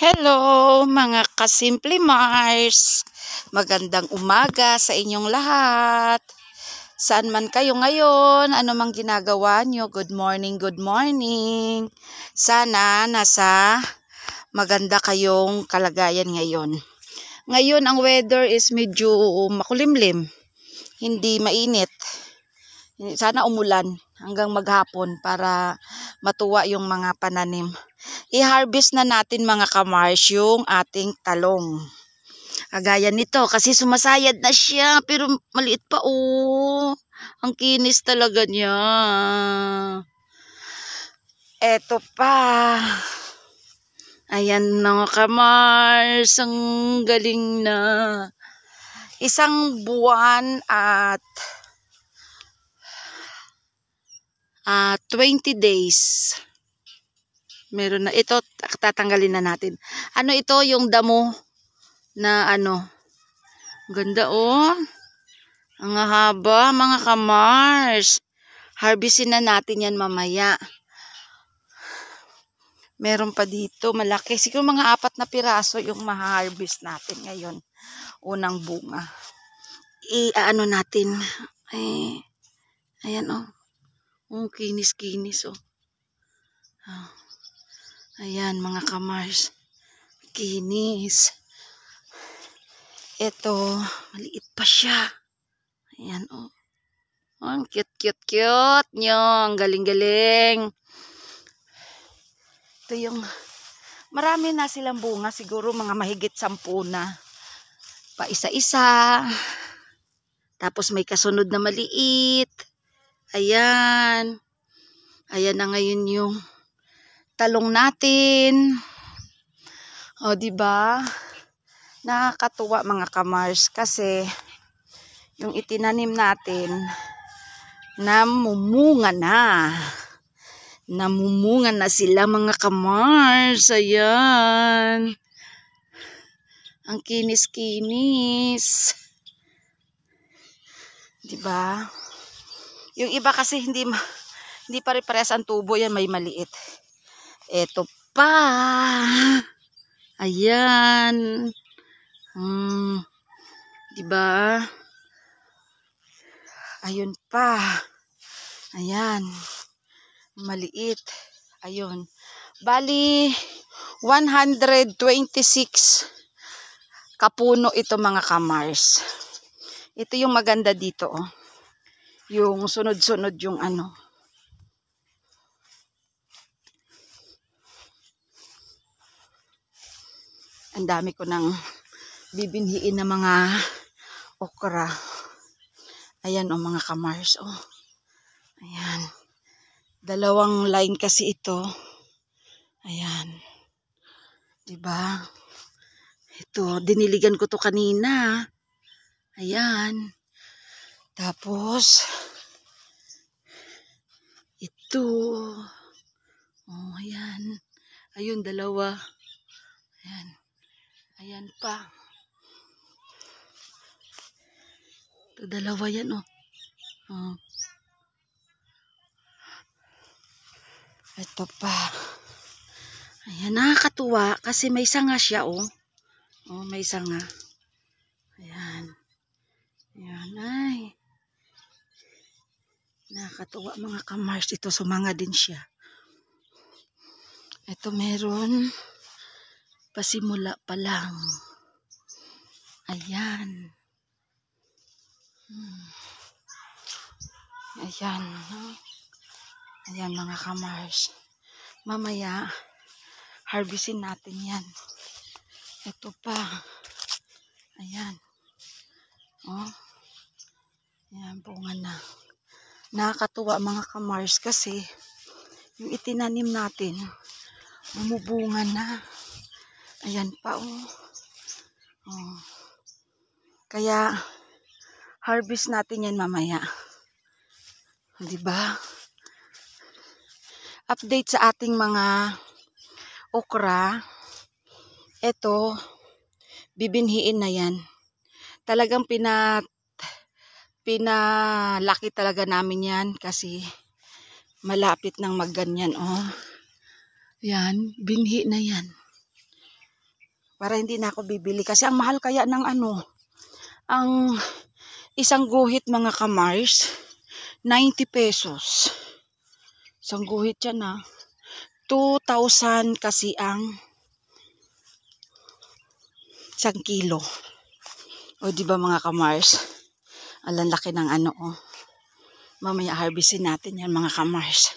Hello mga kasimple Mars! Magandang umaga sa inyong lahat. Saan man kayo ngayon, ano mang ginagawa nyo, good morning, good morning. Sana nasa maganda kayong kalagayan ngayon. Ngayon ang weather is medyo makulimlim, hindi mainit. Sana umulan hanggang maghapon para matuwa yung mga pananim. I-harvest na natin mga kamars yung ating talong. Kagaya nito kasi sumasayad na siya pero maliit pa oh. Ang kinis talaga niya. Eto pa. Ayan mga kamars, ang galing na. Isang buwan at 20 days. Meron na. Ito, tatanggalin na natin. Ano ito? Yung damo na ano. Ganda oh. Ang haba mga kamars. Harvestin na natin yan mamaya. Meron pa dito malaki. Siguro mga 4 na piraso yung ma-harvest natin ngayon. Unang bunga. I-ano natin. Ayan oh. Kinis-kinis oh. Ayan mga kamars. Kinis. Ito, maliit pa siya. Ayan oh. Ang cute nyo. Ang galing-galing. Ito yung, marami na silang bunga. Siguro mga mahigit 10 na. Pa isa-isa. Tapos may kasunod na maliit. Ayan. Ayan na ngayon yung talong natin. O diba? Nakakatuwa mga kamars kasi yung itinanim natin namumunga na. Namumunga na sila mga kamars. Ayan. Ang kinis-kinis. Diba? Yung iba kasi hindi pare-parehas ang tubo yan, may maliit. Eto pa. Ayan. Diba? Ayun pa. Ayan. Maliit. Ayun. Bali, 126 kapuno ito mga kamars. Ito yung maganda dito oh. Yung sunod-sunod yung ano. Ang dami ko nang bibinhiin na mga okra. Ayan o mga kamars o. Ayan. 2 line kasi ito. Ayan. Diba? Ito, diniligan ko to kanina. Ayan. Tapos, ito. Oh, ayan. Ayun, 2. Ayan. Ayan pa. Ito 2 yan oh. Ito pa. Ayan, nakakatuwa kasi may sanga siya oh. Oh, may sanga. Ayan. Ayan ay. Nakakatuwa mga kamars. Ito sumanga din siya. Ito meron. Pasimula pa lang. Ayan. Ayan. Ayan mga kamars. Mamaya, harvestin natin yan. Ito pa. Ayan. Oh. Ayan, bunga na. Nakakatuwa mga kamars kasi yung itinanim natin, bumubunga na. Ayan pa oh. Oh. Kaya harvest natin yan mamaya. Diba? Update sa ating mga okra. Ito, bibinhiin na yan. Talagang pinalaki talaga namin yan kasi malapit nang magganyan oh. Yan, binhi na yan. Para hindi na ako bibili. Kasi ang mahal kaya ng ang isang guhit mga kamars, 90 pesos. Isang guhit yan 2,000 kasi ang 1 kilo. O diba mga kamars? Alang laki ng Mamaya harvestin natin yan mga kamars.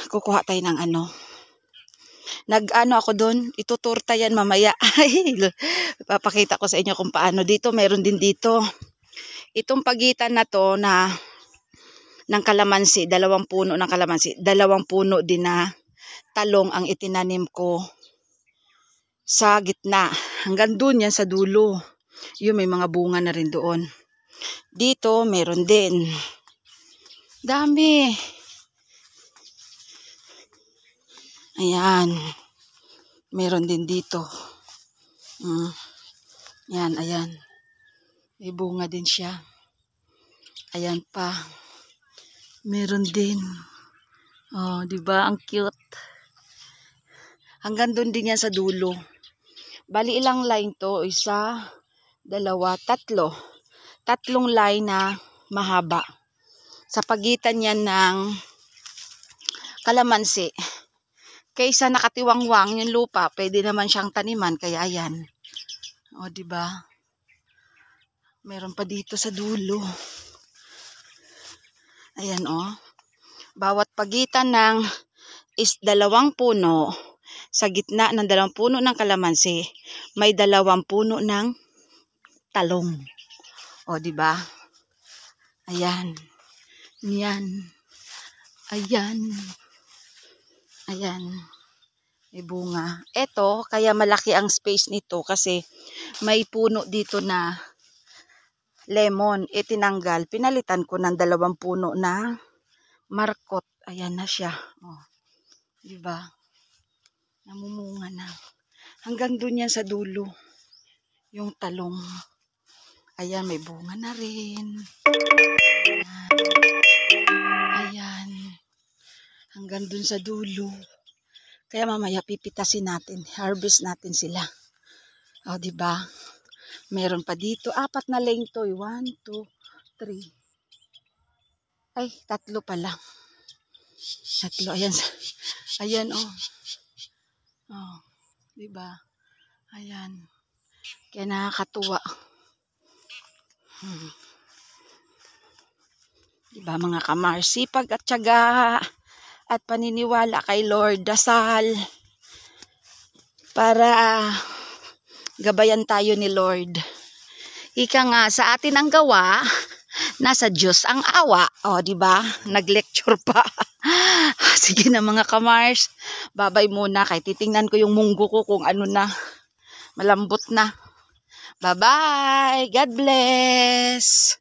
Kukuha tayo ng ako doon, ituturta yan mamaya. Papakita ko sa inyo kung paano. Dito, meron din dito. Itong pagitan na to ng kalamansi, 2 puno ng kalamansi, 2 puno din na talong ang itinanim ko sa gitna. Hanggang doon yan sa dulo. Yun, may mga bunga na rin doon. Dito, meron din. Dami. Ayan. Meron din dito. Yan, ayan. May bunga din siya. Ayan pa. Meron din. Oh, di ba? Ang cute. Hanggang doon din yan sa dulo. Bali ilang line to? 1, 2, 3. 3 line na mahaba. Sa pagitan yan ng kalamansi. Kaysa nakatiwangwang yung lupa, pwede naman siyang taniman. Kaya ayan. O, diba? Meron pa dito sa dulo. Ayan, Bawat pagitan ng 2 puno, sa gitna ng 2 puno ng kalamansi, may 2 puno ng talong. O, diba? Ayan. Yan. Ayan. Ayan. May bunga. Ito, kaya malaki ang space nito kasi may puno dito na lemon. Itinanggal. Pinalitan ko ng 2 puno na markot. Ayan na siya. O, diba? Namumunga na. Hanggang dun yan sa dulo. Yung talong. Ayan, may bunga na rin. Ayan. Hanggang dun sa dulo. Kaya mamaya pipitasin natin. Harvest natin sila. O, diba? Meron pa dito. 4 na lane to. 1, 2, 3. Ay, 3 pala. 3. Ayan. Ayan, Oh, diba? Ayan. Kaya nakakatuwa. Diba mga kamars? Sipag at tiyaga at paniniwala kay Lord. Dasal para gabayan tayo ni Lord. Ika nga, sa atin ang gawa, nasa Diyos ang awa. O, diba? Nag-lecture pa. Sige na mga kamars. Babay muna. Kaya titingnan ko yung munggo ko kung ano na. Malambot na. Bye-bye. God bless.